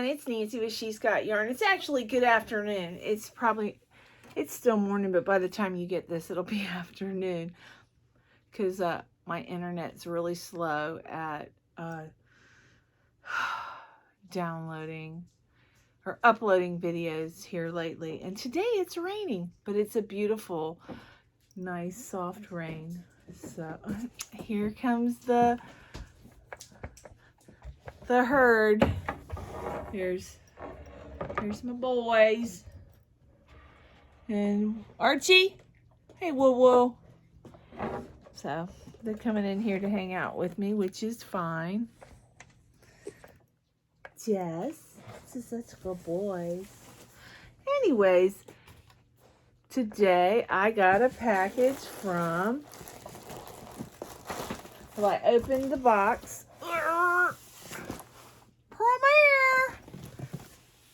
it's Nancy with She's Got Yarn. It's actually good afternoon. It's still morning, but by the time you get this, it'll be afternoon. Because my internet's really slow at downloading or uploading videos here lately. And today it's raining, but it's a beautiful, nice, soft rain. So here comes the herd. Here's my boys. And Archie. Hey, woo woo. So they're coming in here to hang out with me, which is fine. Jess, this is such good boys. Anyways, today I got a package from, well, I opened the box. Premiere.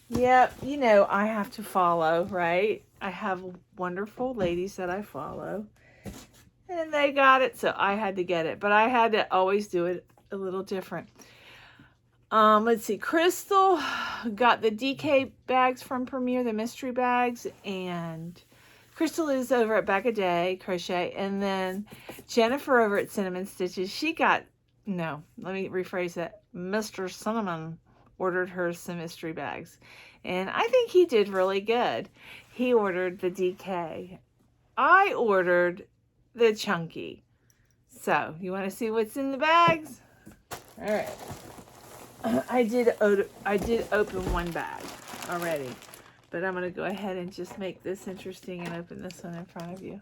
Yep, you know I have to follow, right? I have wonderful ladies that I follow. And they got it, so I had to get it. But I had to always do it a little different. Let's see. Crystal got the DK bags from Premier, the mystery bags. And Crystal is over at Back a Day Crochet. And then Jennifer over at Cinnamon Stitches. She got, no, let me rephrase that. Mr. Cinnamon ordered her some mystery bags. And I think he did really good. He ordered the DK. I ordered the chunky. So, you want to see what's in the bags? All right. I did open one bag already, but I'm going to go ahead and just make this interesting and open this one in front of you.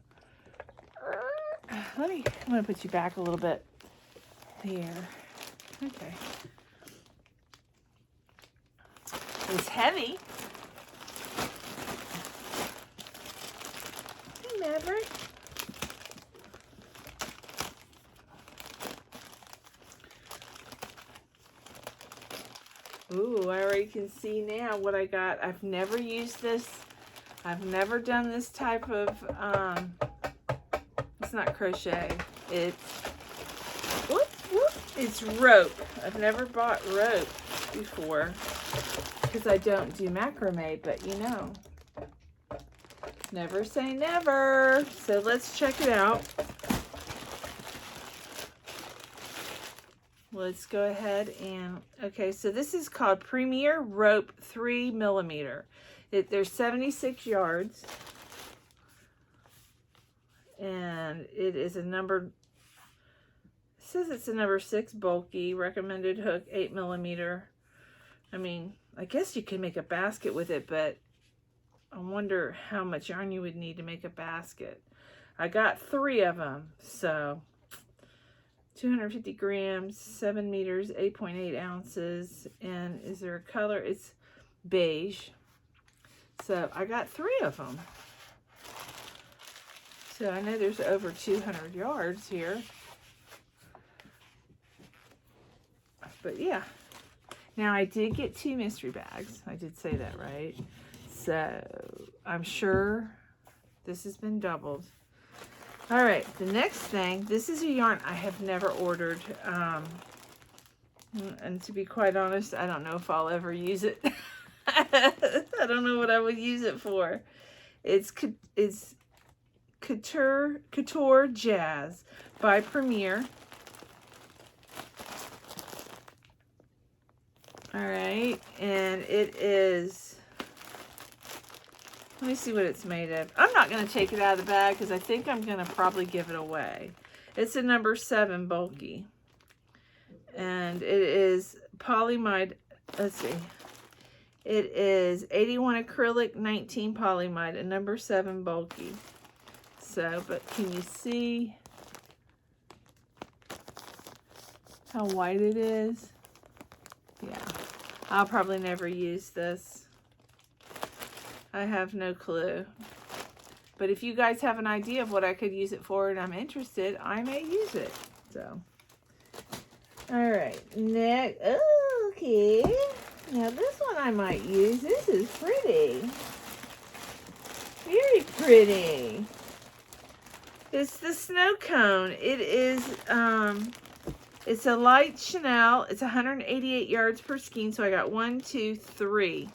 I'm going to put you back a little bit there. Okay. It's heavy. Hey, Maverick. Ooh, I already can see now what I got. I've never used this. I've never done this type of, it's not crochet. It's rope. I've never bought rope before because I don't do macrame, but you know, never say never. So let's check it out. Let's go ahead and, okay, so this is called Premier Rope 3mm. There's 76 yards. And it is a number, it says it's a number 6 bulky, recommended hook 8mm. I mean, I guess you could make a basket with it, but I wonder how much yarn you would need to make a basket. I got 3 of them, so 250 grams, 7 meters, 8.8 ounces. And is there a color? It's beige. So I got 3 of them. So I know there's over 200 yards here. But yeah. Now I did get 2 mystery bags. I did say that, right? So I'm sure this has been doubled. All right, the next thing, this is a yarn I have never ordered. And to be quite honest, I don't know if I'll ever use it. I don't know what I would use it for. It's Couture Jazz by Premier. All right, and it is, let me see what it's made of. I'm not going to take it out of the bag because I think I'm going to probably give it away. It's a number 7 bulky. And it is polyamide, let's see. It is 81 acrylic, 19 polyamide, a number 7 bulky. So, but can you see how white it is? Yeah, I'll probably never use this. I have no clue. But if you guys have an idea of what I could use it for and I'm interested, I may use it. So, all right, next, oh, okay. Now this one I might use. This is pretty. Very pretty. It's the snow cone. It is It's a light Chanel. It's 188 yards per skein. So I got 1, 2, 3.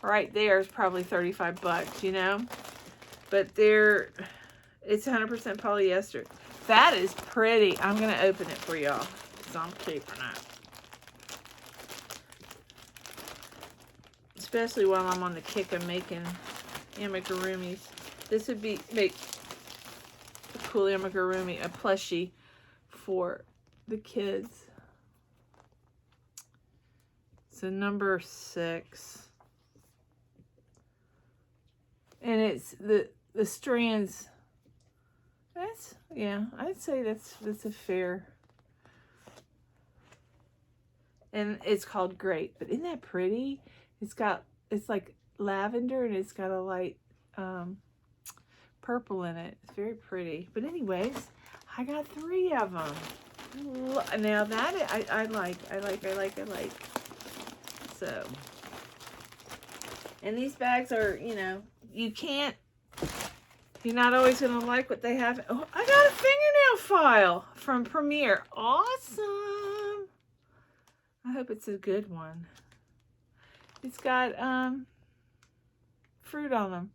Right there is probably 35 bucks, you know. But it's 100% polyester. That is pretty. I'm going to open it for y'all. Because I'm cheap or not. Especially while I'm on the kick of making amigurumis. This would make a cool amigurumi, a plushie for the kids. So number 6. And it's the strands. Yeah, I'd say that's a fair. And it's called Great. But isn't that pretty? It's like lavender and it's got a light purple in it. It's very pretty. But anyways, I got 3 of them. Now that I like. So, and these bags are, you know, you're not always going to like what they have. Oh, I got a fingernail file from Premier. Awesome. I hope it's a good one. It's got fruit on them.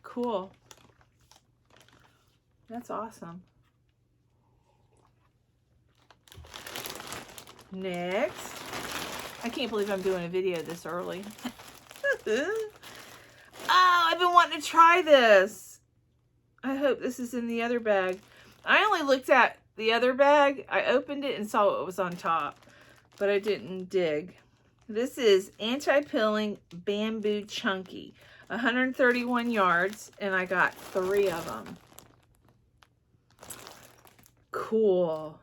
Cool. That's awesome. Next. I can't believe I'm doing a video this early. Oh, I've been wanting to try this. I hope this is in the other bag. I only looked at the other bag. I opened it and saw what was on top, but I didn't dig. This is Anti-Pilling Bamboo Chunky. 131 yards, and I got 3 of them. Cool.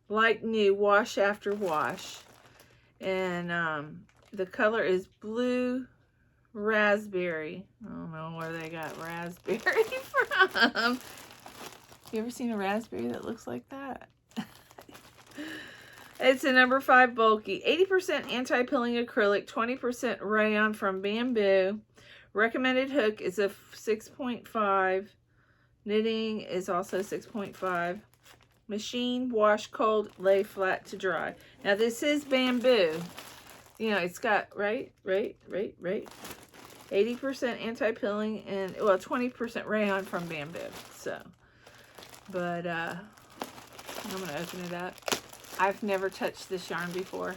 Like new, wash after wash. And the color is blue raspberry. I don't know where they got raspberry from. You ever seen a raspberry that looks like that? It's a number 5 bulky. 80% anti-pilling acrylic, 20% rayon from bamboo. Recommended hook is a 6.5. Knitting is also 6.5. Machine, wash cold, lay flat to dry. Now this is bamboo. You know, it's got, right? 80% anti-pilling and, well, 20% rayon from bamboo. So, but, I'm going to open it up. I've never touched this yarn before.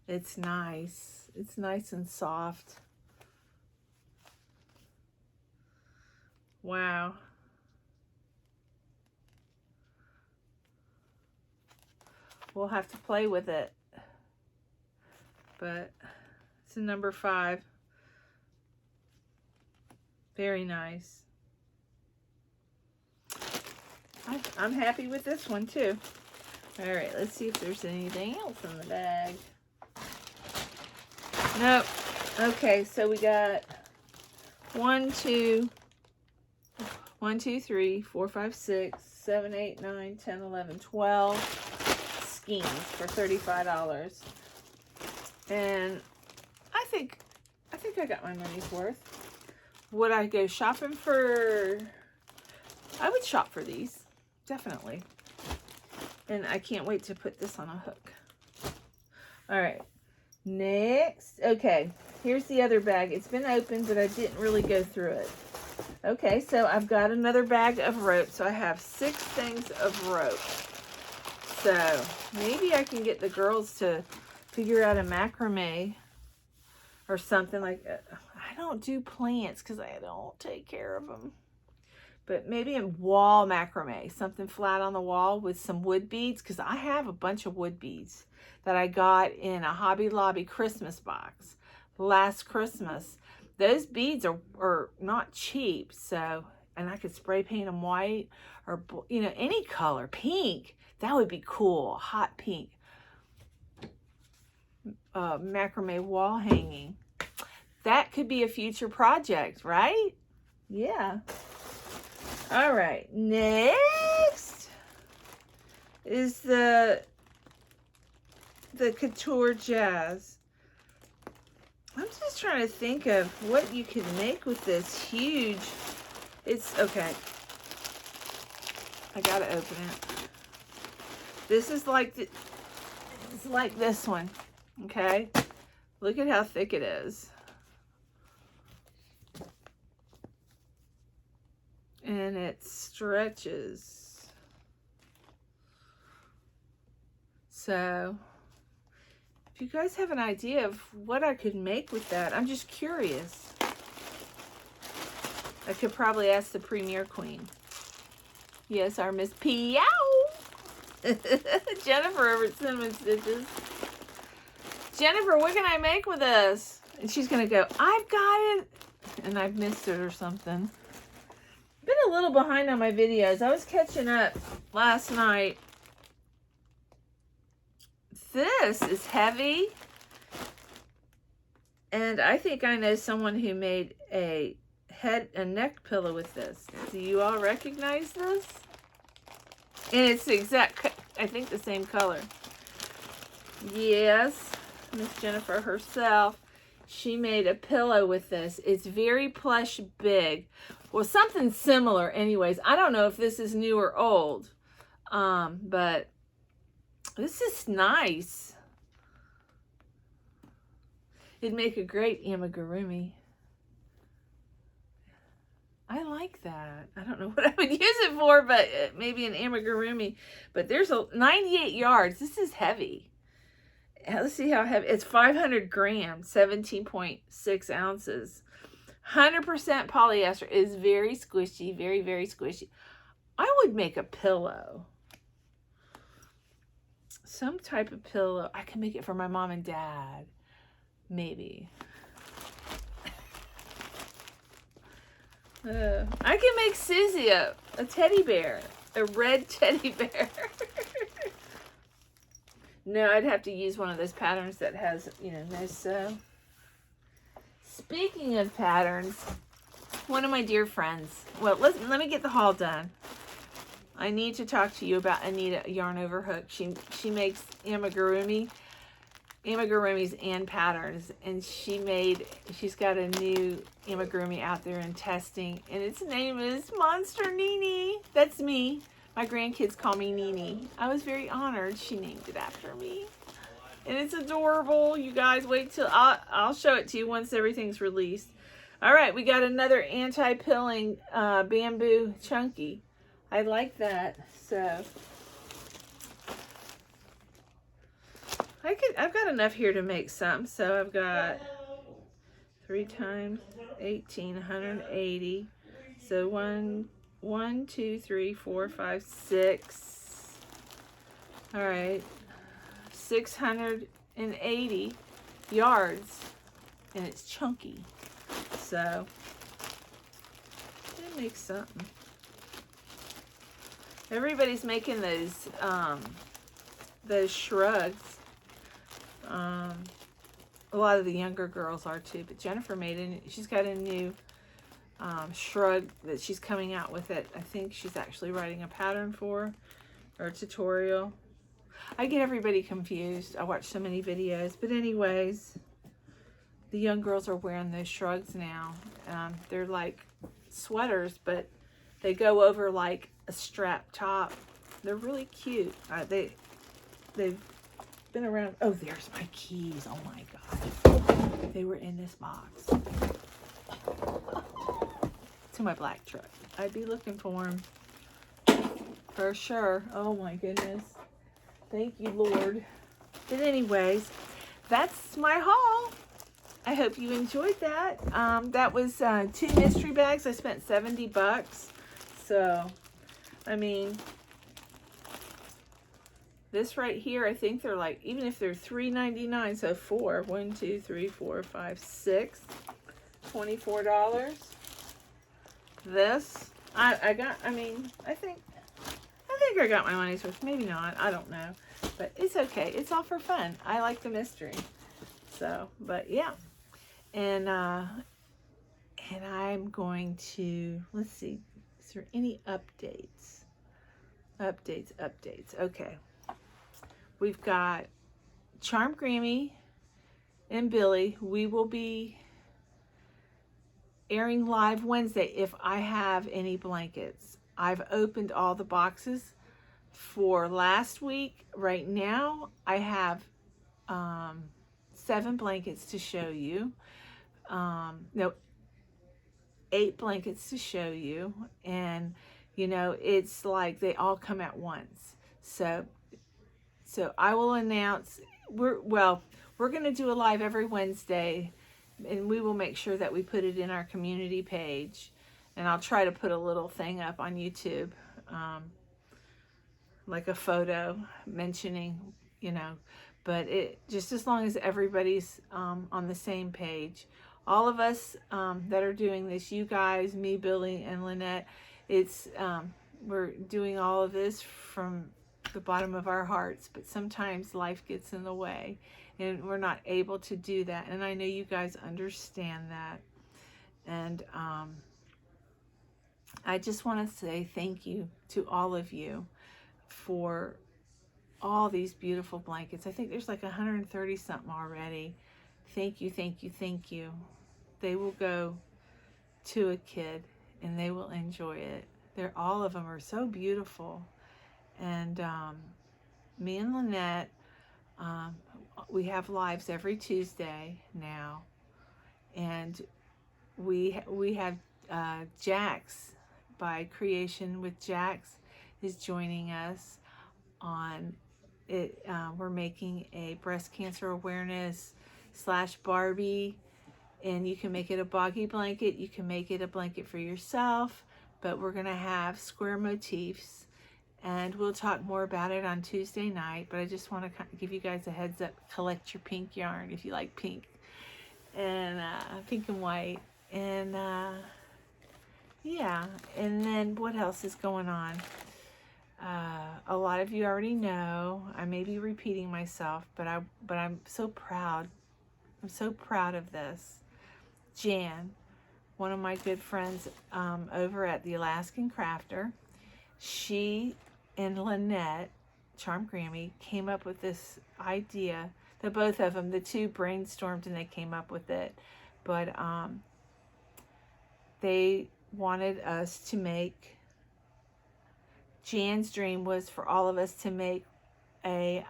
It's nice. It's nice and soft. Wow. We'll have to play with it. But it's a number 5. Very nice. I'm happy with this one too. All right, let's see if there's anything else in the bag. Nope. Okay, so we got 1, 2, 3, 4, 5, 6, 7, 8, 9, 10, 11, 12 skeins for $35. And I think I got my money's worth. Would I go shopping for... I would shop for these. Definitely. And I can't wait to put this on a hook. All right. Next. Okay. Here's the other bag. It's been opened, but I didn't really go through it. Okay. So I've got another bag of rope. So I have 6 things of rope. So maybe I can get the girls to figure out a macrame or something like that. I don't do plants because I don't take care of them. But maybe in wall macrame, something flat on the wall with some wood beads, because I have a bunch of wood beads that I got in a Hobby Lobby Christmas box last Christmas. Those beads are not cheap, so, and I could spray paint them white or, you know, any color, pink. That would be cool, hot pink. Macrame wall hanging. That could be a future project, right? Yeah. All right, next is the Couture Jazz. I'm just trying to think of what you could make with this huge, it's, okay. I gotta open it. This is like it's like this one, okay? Look at how thick it is. And it stretches. So, if you guys have an idea of what I could make with that, I'm just curious. I could probably ask the Premier Queen. Yes, our Miss P-ow! Jennifer over at Cinnamon Stitches. Jennifer, what can I make with this? And she's going to go, I've got it. And I've missed it or something. Been a little behind on my videos. I was catching up last night. This is heavy. And I think I know someone who made a head and neck pillow with this. Do you all recognize this? And it's the exact, I think the same color. Yes, Miss Jennifer herself. She made a pillow with this. It's very plush big. Well, something similar anyways. I don't know if this is new or old. But this is nice. It'd make a great amigurumi. I like that. I don't know what I would use it for, but maybe an amigurumi. But there's 98 yards. This is heavy. Let's see how heavy. It's 500 grams, 17.6 ounces. 100% polyester. It is very squishy, very, very squishy. I would make a pillow. Some type of pillow. I can make it for my mom and dad. Maybe. I can make Susie a teddy bear. A red teddy bear. No, I'd have to use one of those patterns that has, you know, no sew. Speaking of patterns, one of my dear friends, well, let me get the haul done. I need to talk to you about Anita Yarn Over Hook. She makes amigurumis and patterns, and she's got a new amigurumi out there in testing, and its name is Monster Nene. That's me. My grandkids call me Nene. I was very honored she named it after me. And it's adorable. You guys wait till I'll show it to you once everything's released. All right, we got another anti-pilling bamboo chunky. I like that. So I've got enough here to make some. So I've got 3 times 18, 180. So 1, 2, 3, 4, 5, 6. All right. 680 yards, and it's chunky, so it makes something. Everybody's making those shrugs. A lot of the younger girls are too, but Jennifer made it. She's got a new shrug that she's coming out with it. I think she's actually writing a pattern for, or a tutorial. I get everybody confused. I watch so many videos. But anyways, the young girls are wearing those shrugs now. They're like sweaters, but they go over like a strap top. They're really cute. They've been around. Oh, there's my keys. Oh my God. They were in this box. To my black truck. I'd be looking for them. For sure. Oh my goodness. Thank you, Lord. But anyways, that's my haul. I hope you enjoyed that. That was 2 mystery bags. I spent $70. So, I mean, this right here, I think they're like, even if they're $3.99, so 4, 1, 2, 3, 4, 5, 6, $24. This, I think I got my money's worth. Maybe not. I don't know. But it's okay. It's all for fun. I like the mystery. So, but yeah. And I'm going to, let's see. Is there any updates? Updates. Okay. We've got Charm Grammy and Billy. We will be airing live Wednesday if I have any blankets. I've opened all the boxes for last week. Right now, I have 7 blankets to show you. No, 8 blankets to show you. And, you know, it's like they all come at once. So I will announce, we're going to do a live every Wednesday, and we will make sure that we put it in our community page. And I'll try to put a little thing up on YouTube, like a photo mentioning, you know, but it just as long as everybody's on the same page. All of us that are doing this, you guys, me, Billy, and Lynette, it's we're doing all of this from the bottom of our hearts, but sometimes life gets in the way and we're not able to do that. And I know you guys understand that. And I just want to say thank you to all of you for all these beautiful blankets. I think there's like 130 something already. Thank you, thank you, thank you. They will go to a kid and they will enjoy it. All of them are so beautiful. And me and Lynette, we have lives every Tuesday now. And we have Jax by Creation with Jax is joining us on it. We're making a breast cancer awareness / Barbie, and you can make it a boggy blanket, you can make it a blanket for yourself, but we're gonna have square motifs, and we'll talk more about it on Tuesday night. But I just want to give you guys a heads up. Collect your pink yarn if you like pink, and pink and white, and yeah. And then what else is going on? A lot of you already know. I may be repeating myself, but I'm so proud. I'm so proud of this. Jan, one of my good friends over at the Alaskan Crafter, she and Lynette, Charm Grammy, came up with this idea. The both of them, the two brainstormed and they came up with it. But they wanted us to make, Jan's dream was for all of us to make a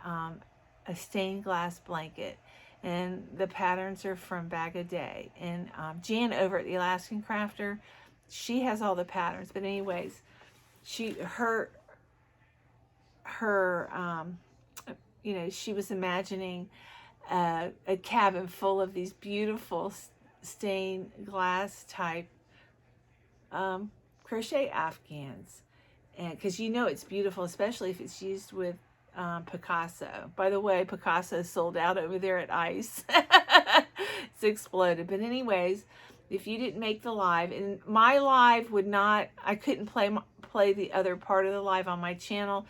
stained glass blanket. And the patterns are from Bag a Day. And Jan over at the Alaskan Crafter, she has all the patterns. But anyways, her you know, she was imagining a cabin full of these beautiful stained glass type crochet Afghans. And because you know it's beautiful, especially if it's used with Picasso. By the way, Picasso sold out over there at ICE. It's exploded. But anyways, if you didn't make the live, and my live would not, I couldn't play the other part of the live on my channel.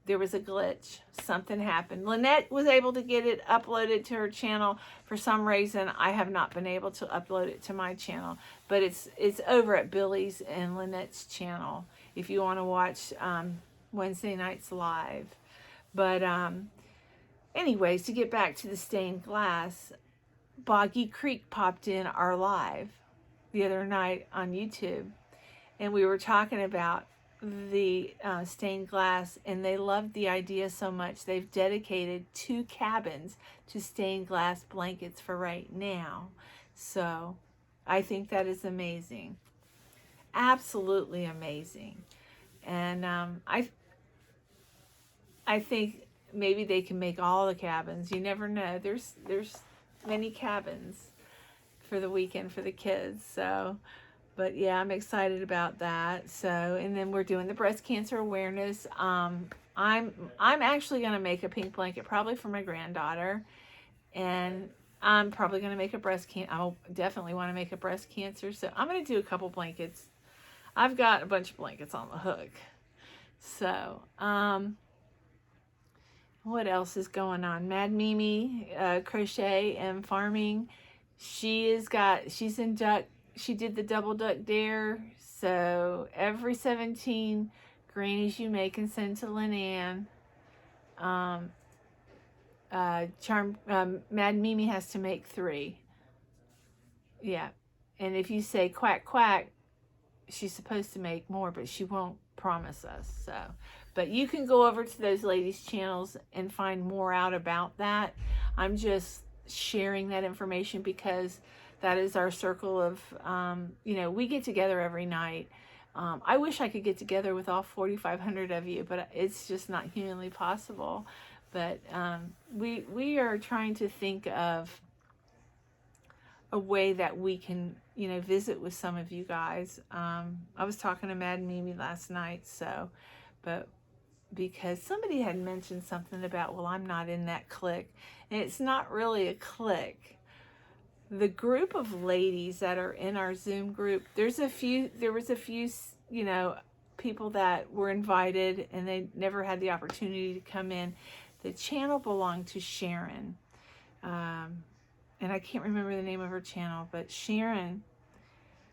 There was a glitch. Something happened. Lynette was able to get it uploaded to her channel. For some reason, I have not been able to upload it to my channel. But it's over at Billy's and Lynette's channel if you want to watch Wednesday nights live. But anyways, to get back to the stained glass, Boggy Creek popped in our live the other night on YouTube, and we were talking about the stained glass, and they loved the idea so much they've dedicated 2 cabins to stained glass blankets for right now. So I think that is amazing, absolutely amazing. And I think maybe they can make all the cabins. You never know. There's many cabins for the weekend for the kids. So, but yeah, I'm excited about that. So, and then we're doing the breast cancer awareness. I'm actually going to make a pink blanket probably for my granddaughter, and I'm probably going to make a breast cancer. I'll definitely want to make a breast cancer. So I'm going to do a couple blankets. I've got a bunch of blankets on the hook. So, what else is going on? Mad Mimi, crochet and farming. She's in duck. She did the double duck dare. So every 17 grannies you make and send to Lynn Ann. Mad Mimi has to make 3. Yeah. And if you say quack quack, she's supposed to make more, but she won't promise us. So, but you can go over to those ladies' channels and find more out about that. I'm just sharing that information because that is our circle of, you know, we get together every night. I wish I could get together with all 4,500 of you, but it's just not humanly possible. But we are trying to think of a way that we can, you know, visit with some of you guys. I was talking to Mad Mimi last night, so, but because somebody had mentioned something about, well, I'm not in that clique, and it's not really a clique. The group of ladies that are in our Zoom group, there was a few, you know, people that were invited and they never had the opportunity to come in. The channel belonged to Sharon. And I can't remember the name of her channel, but Sharon,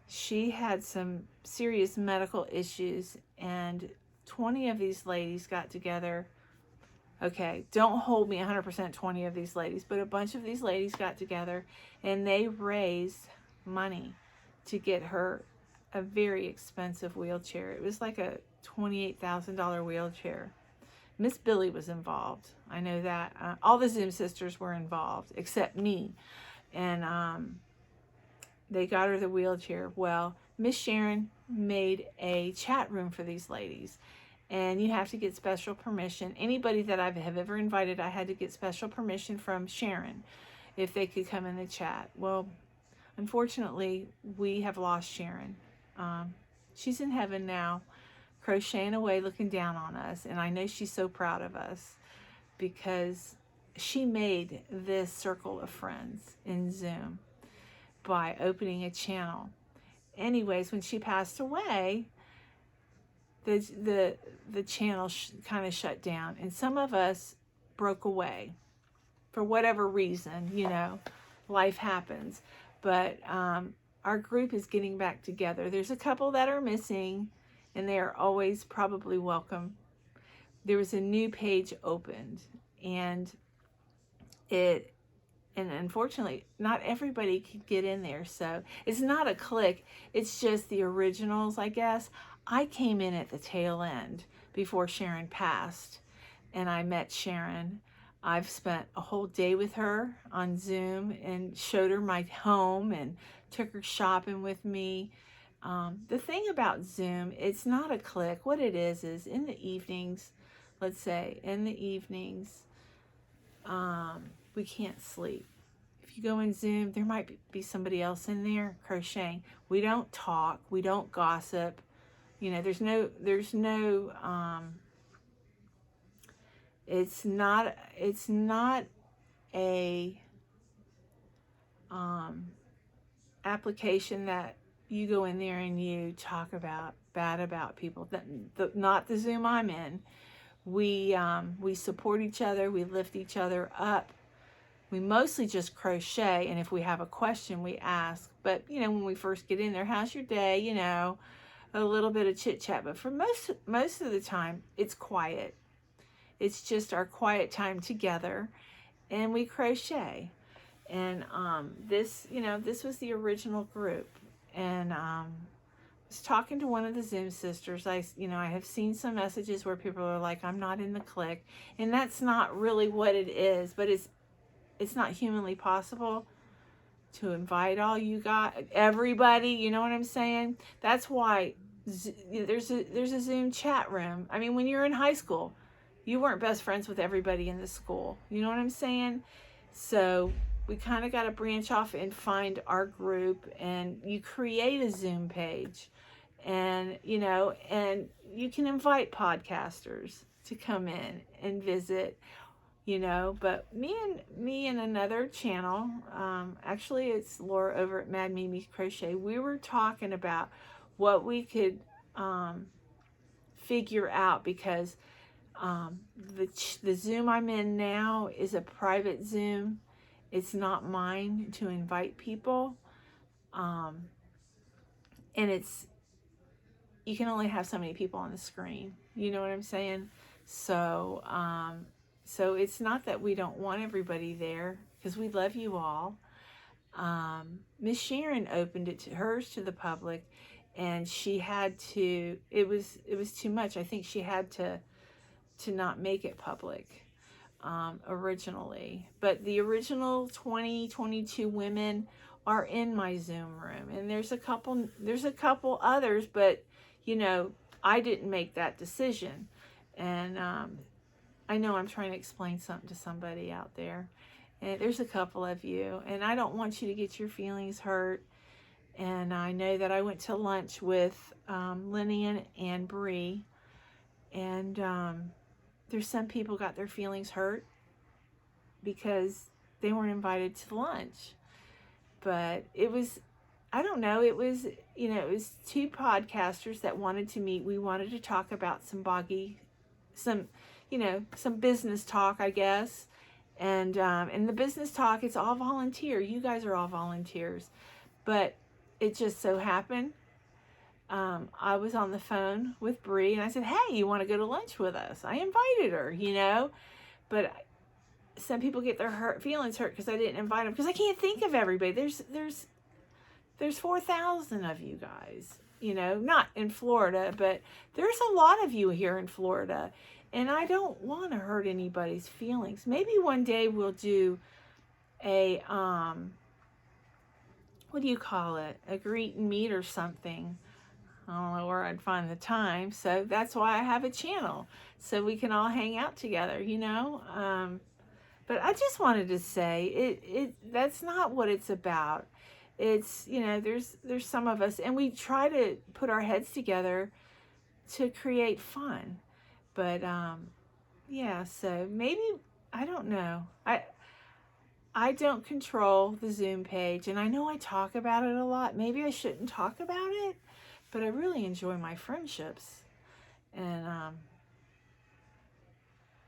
she had some serious medical issues, and 20 of these ladies got together. Okay, don't hold me 100% 20 of these ladies, but a bunch of these ladies got together and they raised money to get her a very expensive wheelchair. It was like a $28,000 wheelchair. Miss Billy was involved. I know that. All the Zoom sisters were involved except me. And they got her the wheelchair. Well, Miss Sharon made a chat room for these ladies. And you have to get special permission. Anybody that I have ever invited, I had to get special permission from Sharon if they could come in the chat. Well, unfortunately, we have lost Sharon. She's in heaven now, crocheting away, looking down on us. And I know she's so proud of us because she made this circle of friends in Zoom by opening a channel. Anyways, when she passed away, the channel kind of shut down, and some of us broke away for whatever reason. You know, life happens. But our group is getting back together. There's a couple that are missing, and they are always probably welcome. There was a new page opened, and unfortunately, not everybody could get in there. So it's not a clique. It's just the originals, I guess. I came in at the tail end before Sharon passed, and I met Sharon. I've spent a whole day with her on Zoom and showed her my home and took her shopping with me. The thing about Zoom, it's not a clique. What it is in the evenings, let's say, in the evenings, we can't sleep. If you go in Zoom, there might be somebody else in there crocheting. We don't talk. We don't gossip. You know, there's no, it's not a, application that you go in there and you talk bad about people. Not the Zoom I'm in. We support each other. We lift each other up. We mostly just crochet, and if we have a question, we ask. But, you know, when we first get in there, how's your day? You know, a little bit of chit chat. But for most of the time, it's quiet. It's just our quiet time together, and we crochet. And this was the original group. And I was talking to one of the Zoom sisters. I have seen some messages where people are like, I'm not in the clique. And that's not really what it is, but it's not humanly possible to invite all you got, everybody, you know what I'm saying? That's why there's a Zoom chat room. I mean, when you're in high school, you weren't best friends with everybody in the school. You know what I'm saying? So we kind of got to branch off and find our group, and you create a Zoom page, and, you know, and you can invite podcasters to come in and visit, you know. But me and another channel, actually it's Laura over at Mad Mimi Crochet, we were talking about what we could figure out, because the Zoom I'm in now is a private Zoom. It's not mine to invite people, and you can only have so many people on the screen. You know what I'm saying? So so it's not that we don't want everybody there, because we love you all. Miss Sharon opened hers to the public, and she had to, it was too much. I think she had to not make it public originally. But the original 22 women are in my Zoom room, and there's a couple others, but you know, I didn't make that decision. And I know I'm trying to explain something to somebody out there, and there's a couple of you, and I don't want you to get your feelings hurt. And I know that I went to lunch with Nene and Bree, and there's some people got their feelings hurt because they weren't invited to lunch. But it was, I don't know, it was, you know, it was two podcasters that wanted to meet. We wanted to talk about some business talk, I guess. And the business talk, it's all volunteer. You guys are all volunteers. But it just so happened, I was on the phone with Bree, and I said, hey, you want to go to lunch with us? I invited her, you know. But some people get their feelings hurt because I didn't invite them, because I can't think of everybody. There's 4,000 of you guys, you know, not in Florida, but there's a lot of you here in Florida, and I don't want to hurt anybody's feelings. Maybe one day we'll do a what do you call it? A greet and meet or something. I don't know where I'd find the time. So that's why I have a channel, so we can all hang out together, you know. But I just wanted to say that's not what it's about. It's, you know, there's some of us, and we try to put our heads together to create fun. But yeah, so maybe, I don't know. I don't control the Zoom page, and I know I talk about it a lot. Maybe I shouldn't talk about it, but I really enjoy my friendships. And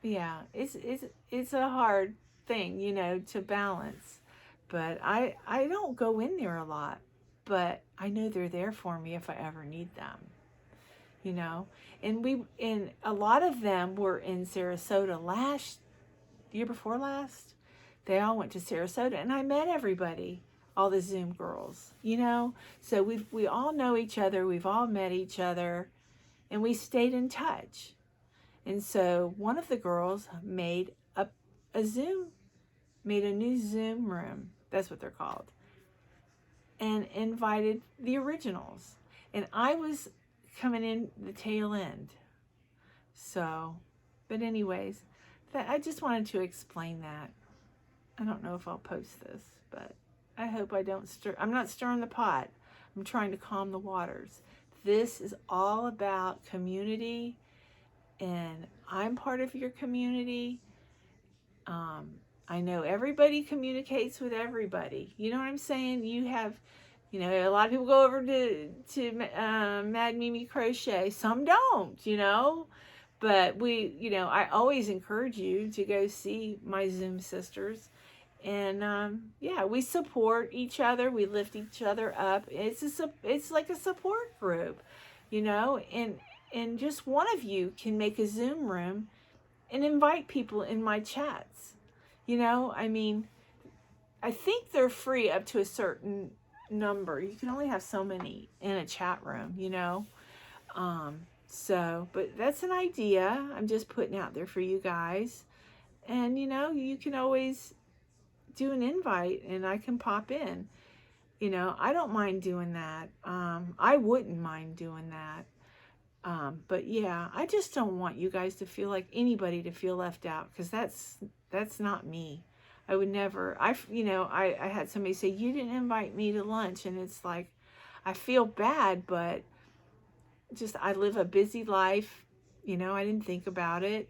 yeah, it's a hard thing, you know, to balance. But I don't go in there a lot, but I know they're there for me if I ever need them, you know. And a lot of them were in Sarasota year before last. They all went to Sarasota, and I met everybody, all the Zoom girls, you know. So we all know each other. We've all met each other, and we stayed in touch. And so one of the girls made a new Zoom room. That's what they're called. And invited the originals. And I was coming in the tail end. So, but anyways, I just wanted to explain that. I don't know if I'll post this, but I hope I don't I'm not stirring the pot. I'm trying to calm the waters. This is all about community, and I'm part of your community. I know everybody communicates with everybody. You know what I'm saying? You have, you know, a lot of people go over to Mad Mimi Crochet. Some don't, you know. But you know, I always encourage you to go see my Zoom sisters. And yeah, we support each other. We lift each other up. It's like a support group, you know. And just one of you can make a Zoom room and invite people in my chats. You know, I mean, I think they're free up to a certain number. You can only have so many in a chat room, you know. So, but that's an idea I'm just putting out there for you guys. And, you know, you can always do an invite and I can pop in. You know, I don't mind doing that. I wouldn't mind doing that. But yeah, I just don't want you guys to feel like anybody to feel left out, because that's not me. I would never. I had somebody say, you didn't invite me to lunch, and it's like, I feel bad, but just, I live a busy life. You know, I didn't think about it.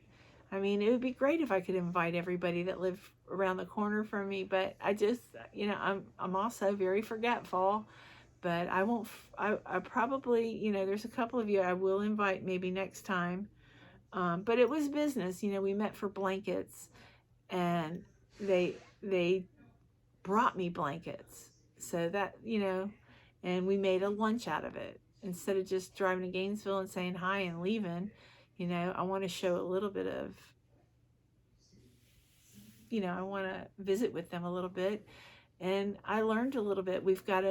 I mean, it would be great if I could invite everybody that lived around the corner from me, but I just, you know, I'm also very forgetful. But I won't, I probably, you know, there's a couple of you I will invite maybe next time. But it was business. You know, we met for blankets, and they brought me blankets. So that, you know, and we made a lunch out of it. Instead of just driving to Gainesville and saying hi and leaving, you know, I want to show a little bit of, you know, I want to visit with them a little bit. And I learned a little bit. We've got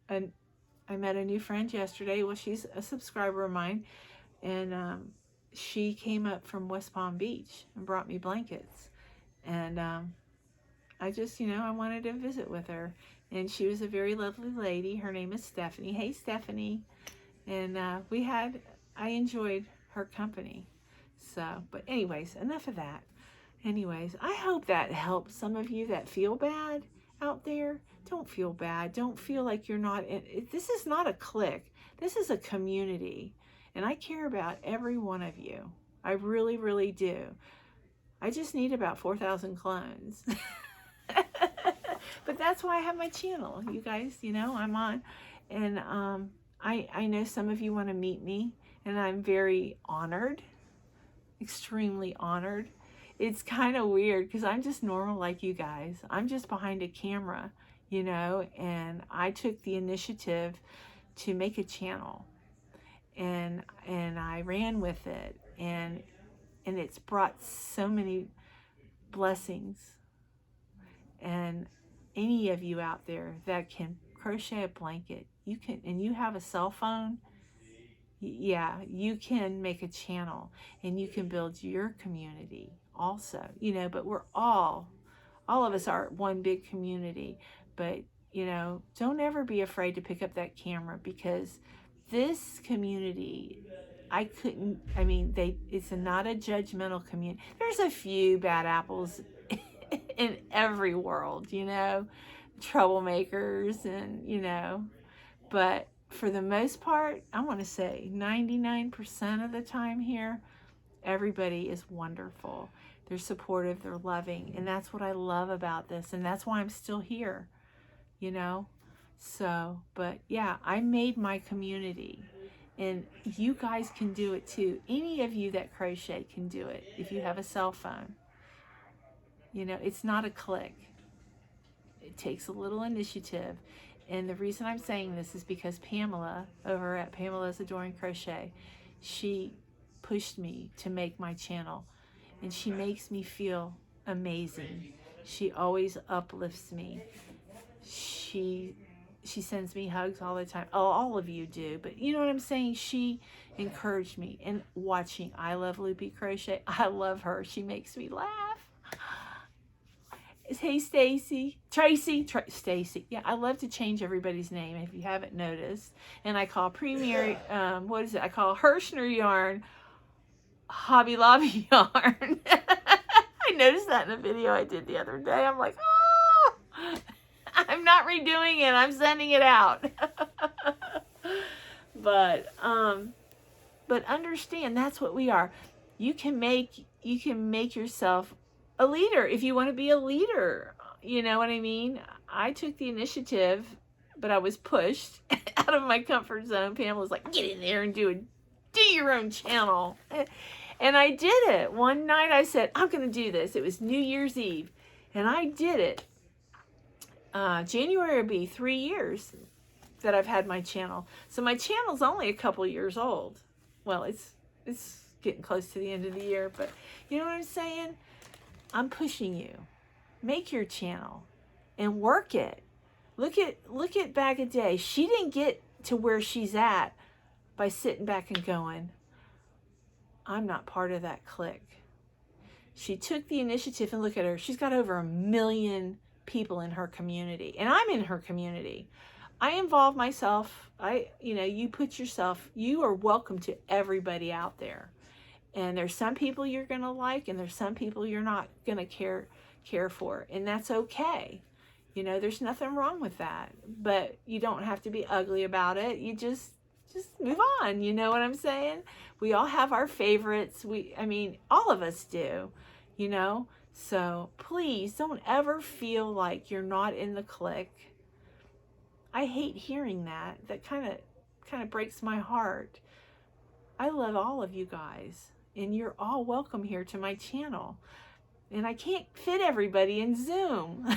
I met a new friend yesterday. Well, she's a subscriber of mine, and she came up from West Palm Beach and brought me blankets. And I just, I wanted to visit with her. And she was a very lovely lady. Her name is Stephanie. Hey, Stephanie. And I enjoyed her company. So, but anyways, enough of that. Anyways, I hope that helps some of you that feel bad out there. Don't feel bad. Don't feel like you're not in. This is not a clique. This is a community. And I care about every one of you. I really, really do. I just need about 4,000 clones. But that's why I have my channel. You guys, I'm on. And I know some of you want to meet me. And I'm very honored. Extremely honored. It's kind of weird because I'm just normal like you guys. I'm just behind a camera, and I took the initiative to make a channel, and I ran with it, and it's brought so many blessings. And any of you out there that can crochet a blanket, you can, and you have a cell phone, yeah, you can make a channel and you can build your community also, but we're all of us are one big community. But, don't ever be afraid to pick up that camera, because this community, it's not a judgmental community. There's a few bad apples in every world, troublemakers and, but for the most part, I want to say 99% of the time here, everybody is wonderful. They're supportive, they're loving, and that's what I love about this, and that's why I'm still here, So, but yeah, I made my community, and you guys can do it too. Any of you that crochet can do it if you have a cell phone. It's not a clique. It takes a little initiative. And the reason I'm saying this is because Pamela, over at Pamela's Adoring Crochet, she pushed me to make my channel. And she makes me feel amazing. She always uplifts me. She sends me hugs all the time. Oh, all of you do. But you know what I'm saying? She encouraged me. And watching I Love Loopy Crochet, I love her. She makes me laugh. Hey, Stacy. Stacy. Yeah, I love to change everybody's name if you haven't noticed. And I call Premier, what is it? I call Hirschner yarn Hobby Lobby yarn. I noticed that in a video I did the other day. I'm like, oh, I'm not redoing it. I'm sending it out. But understand, that's what we are. You can make yourself a leader if you want to be a leader. You know what I mean? I took the initiative, but I was pushed out of my comfort zone. Pamela was like, get in there and do your own channel. And I did it. One night I said, I'm going to do this. It was New Year's Eve. And I did it. January will be 3 years that I've had my channel. So my channel's only a couple years old. Well, it's getting close to the end of the year. But you know what I'm saying? I'm pushing you. Make your channel and work it. Look at Bag a Day. She didn't get to where she's at by sitting back and going, I'm not part of that clique. She took the initiative, and look at her. She's got over 1 million people in her community, and I'm in her community. I involve myself. You are welcome to everybody out there. And there's some people you're going to like, and there's some people you're not going to care for. And that's okay. There's nothing wrong with that. But you don't have to be ugly about it. You just move on. You know what I'm saying? We all have our favorites. All of us do, So please don't ever feel like you're not in the clique. I hate hearing that. That kind of breaks my heart. I love all of you guys. And you're all welcome here to my channel. And I can't fit everybody in Zoom.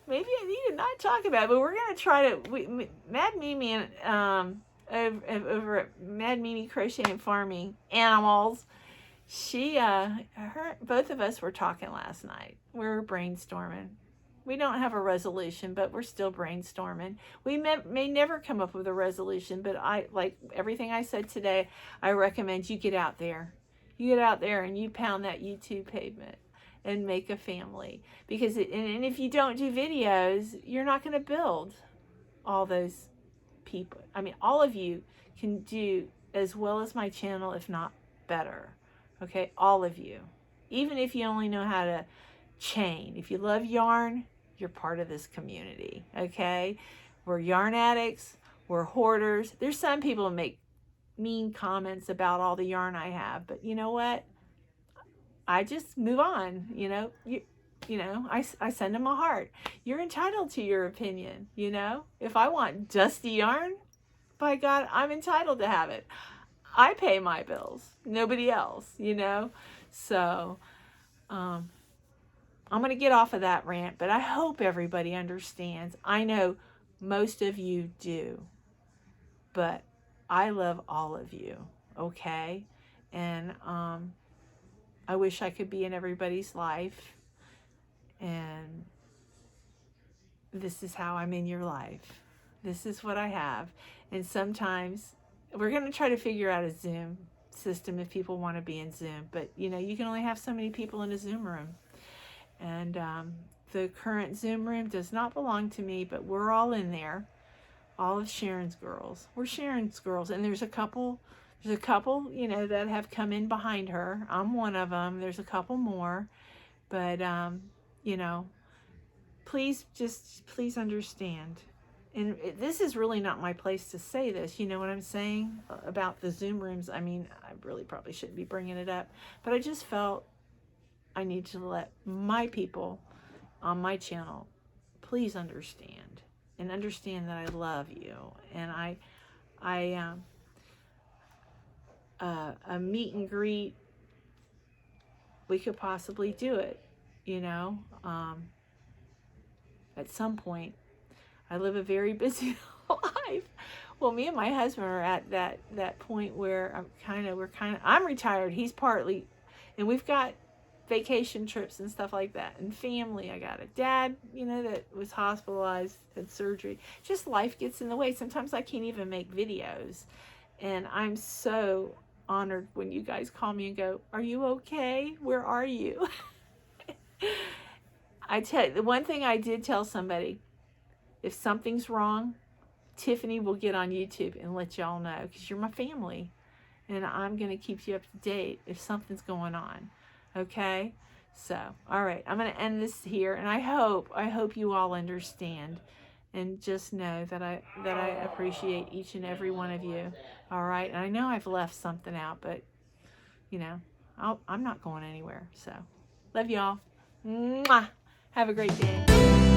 Maybe I need to not talk about it, but we're going to try to... Mad Mimi and over at Mad Mimi Crochet and Farming Animals, both of us were talking last night. We were brainstorming. We don't have a resolution, but we're still brainstorming. We may never come up with a resolution, but like everything I said today, I recommend you get out there. You get out there and you pound that YouTube pavement and make a family. Because and if you don't do videos, you're not going to build all those people. I mean, all of you can do as well as my channel, if not better. Okay, all of you. Even if you only know how to chain. If you love yarn, you're part of this community. Okay, we're yarn addicts. We're hoarders. There's some people who make mean comments about all the yarn I have, but you know what? I just move on. You know, I send them a heart. You're entitled to your opinion. You know, if I want dusty yarn, by God, I'm entitled to have it. I pay my bills, nobody else, you know? So, I'm going to get off of that rant, but I hope everybody understands. I know most of you do, but I love all of you, okay? And I wish I could be in everybody's life, and this is how I'm in your life. This is what I have. And sometimes we're going to try to figure out a Zoom system if people want to be in Zoom. But, you know, you can only have so many people in a Zoom room. And the current Zoom room does not belong to me, but we're all in there. All of Sharon's girls. We're Sharon's girls. And there's a couple, you know, that have come in behind her. I'm one of them. There's a couple more. But, you know, please understand. And this is really not my place to say this, you know what I'm saying about the Zoom rooms. I mean, I really probably shouldn't be bringing it up, but I just felt I need to let my people on my channel please understand, and understand that I love you. And a meet and greet, we could possibly do it, you know, at some point. I live a very busy life. Well, me and my husband are at that point where I'm retired. He's partly, and we've got vacation trips and stuff like that, and family. I got a dad, you know, that was hospitalized, had surgery. Just life gets in the way. Sometimes I can't even make videos, and I'm so honored when you guys call me and go, "Are you okay? Where are you?" I tell you, the one thing I did tell somebody. If something's wrong, Tiffany will get on YouTube and let y'all know, because you're my family, and I'm going to keep you up to date if something's going on. Okay? So, all right, I'm going to end this here, and I hope you all understand, and just know that I appreciate each and every one of you. All right? And I know I've left something out, but you know, I'm not going anywhere. So, love y'all. Mwah! Have a great day.